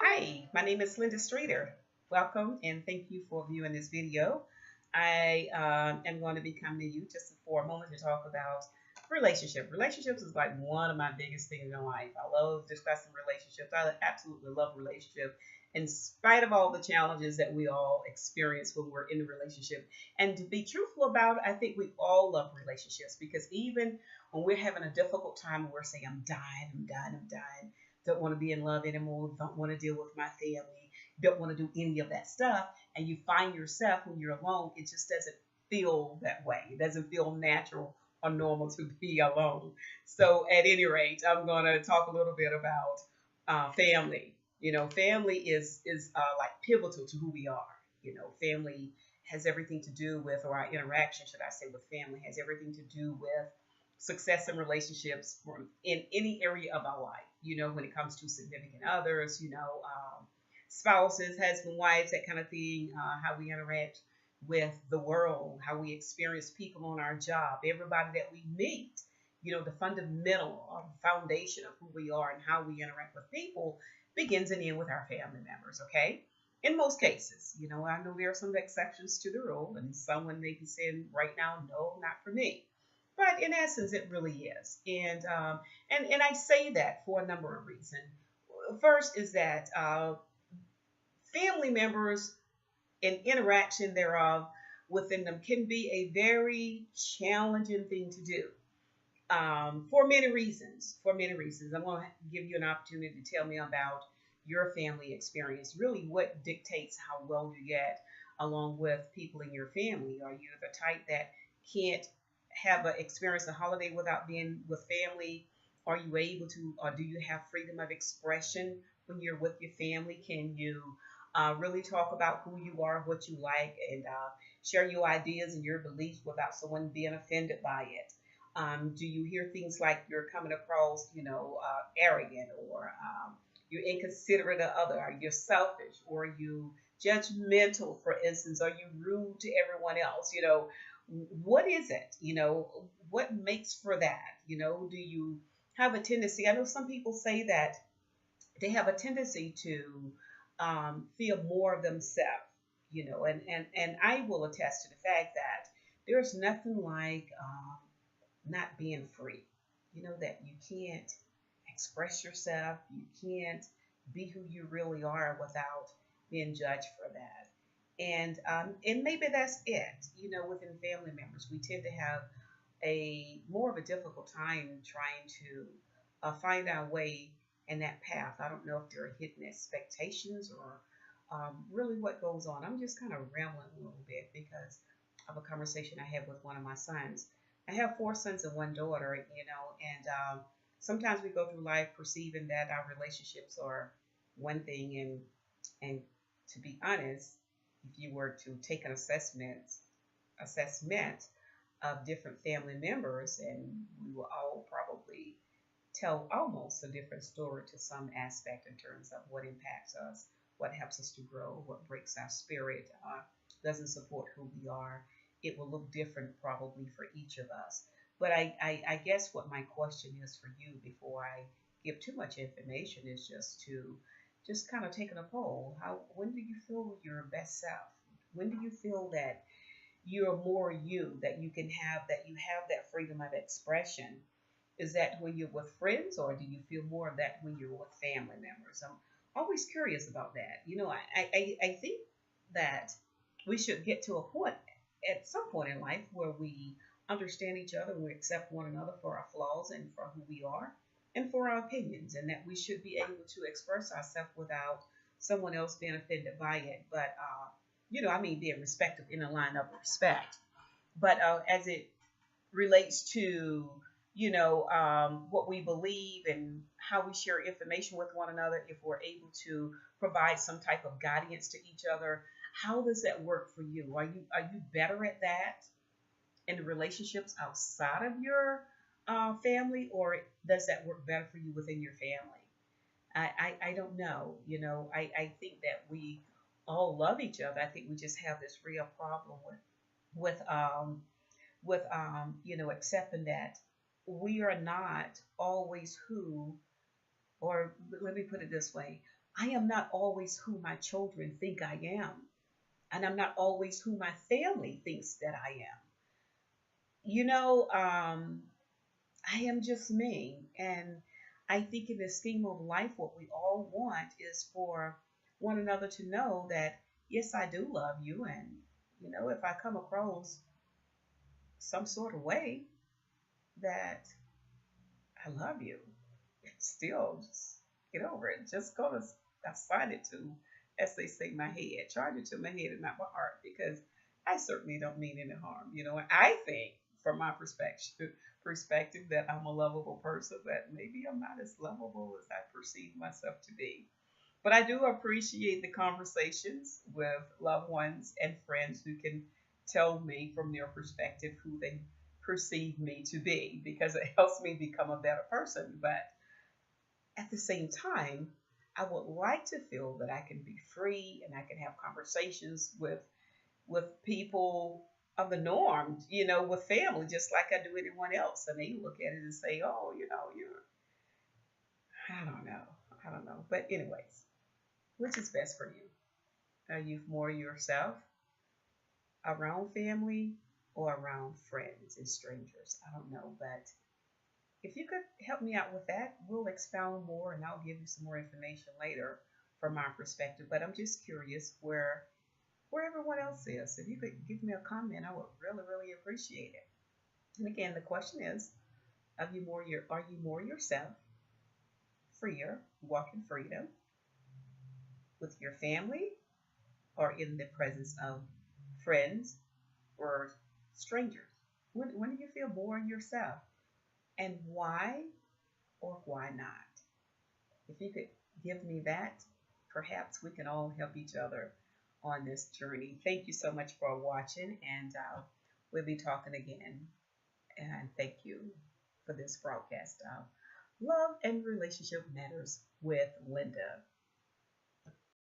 Hi, my name is Linda Streeter. Welcome and thank you for viewing this video. I am going to be coming to you just for a moment to talk about relationship. Relationships is like one of my biggest things in life. I love discussing relationships. I absolutely love relationships in spite of all the challenges that we all experience when we're in a relationship. And to be truthful about it, I think we all love relationships because even when we're having a difficult time, we're saying, I'm dying, don't want to be in love anymore, don't want to deal with my family, don't want to do any of that stuff. And you find yourself when you're alone, it just doesn't feel that way. It doesn't feel natural or normal to be alone. So, at any rate, I'm going to talk a little bit about family. Family is like pivotal to who we are. Family has everything to do with, or our interaction, should I say, with family has everything to do with success in relationships in any area of our life. When it comes to significant others, spouses, husband, wives, that kind of thing, how we interact with the world, how we experience people on our job, everybody that we meet. The fundamental or foundation of who we are and how we interact with people begins and ends with our family members, okay? In most cases, I know there are some exceptions to the rule, and someone may be saying right now, no, not for me. But in essence, it really is, and I say that for a number of reasons. First is that family members and interaction thereof within them can be a very challenging thing to do for many reasons. For many reasons, I'm going to give you an opportunity to tell me about your family experience. Really, what dictates how well you get along with people in your family? Are you the type that can't have experience a holiday without being with family? Are you able to, or do you have freedom of expression when you're with your family? Can you really talk about who you are, what you like, and share your ideas and your beliefs without someone being offended by it? Do you hear things like you're coming across, arrogant, or you're inconsiderate of other? Are you selfish, or are you judgmental, for instance? Are you rude to everyone else? What is it? What makes for that? Do you have a tendency? I know some people say that they have a tendency to feel more of themselves, and I will attest to the fact that there's nothing like not being free. That you can't express yourself, you can't be who you really are without being judged for that. And maybe that's it. Within family members, we tend to have a more of a difficult time trying to find our way in that path. I don't know if there are hidden expectations or really what goes on. I'm just kind of rambling a little bit because of a conversation I had with one of my sons. I have four sons and one daughter, and sometimes we go through life perceiving that our relationships are one thing, and to be honest, if you were to take an assessment of different family members, and we will all probably tell almost a different story to some aspect in terms of what impacts us, what helps us to grow, what breaks our spirit, doesn't support who we are. It will look different probably for each of us. But I guess what my question is for you before I give too much information is just kind of taking a poll. When do you feel your best self? When do you feel that you're more you, that you have that freedom of expression? Is that when you're with friends, or do you feel more of that when you're with family members? I'm always curious about that. I think that we should get to a point at some point in life where we understand each other, we accept one another for our flaws and for who we are and for our opinions, and that we should be able to express ourselves without someone else being offended by it. But, I mean, being respectful in a line of respect. But as it relates to what we believe and how we share information with one another, if we're able to provide some type of guidance to each other, how does that work for you? Are you better at that in the relationships outside of your family, or does that work better for you within your family? I don't know. I think that we all love each other. I think we just have this real problem with accepting that we are not always who, or let me put it this way, I am not always who my children think I am, and I'm not always who my family thinks that I am. You know, I am just me. And I think in the scheme of life, what we all want is for one another to know that, yes, I do love you. And, if I come across some sort of way that I love you, still just get over it. Just go to assign it to, as they say, my head. Charge it to my head and not my heart, because I certainly don't mean any harm. And I think, from my perspective, that I'm a lovable person, that maybe I'm not as lovable as I perceive myself to be. But I do appreciate the conversations with loved ones and friends who can tell me from their perspective who they perceive me to be, because it helps me become a better person. But at the same time, I would like to feel that I can be free and I can have conversations with people of the norm, with family, just like I do anyone else. And they look at it and say, "Oh, you're I don't know, I don't know." But anyways, which is best for you? Are you more yourself around family or around friends and strangers? I don't know, but if you could help me out with that, we'll expound more and I'll give you some more information later from my perspective. But I'm just curious where everyone else is. If you could give me a comment, I would really, really appreciate it. And again, the question is, are you more yourself, freer, walking freedom with your family, or in the presence of friends or strangers? When do you feel more yourself? And why or why not? If you could give me that, perhaps we can all help each other on this journey. Thank you so much for watching, and we'll be talking again. And thank you for this broadcast of Love and Relationship Matters with Linda.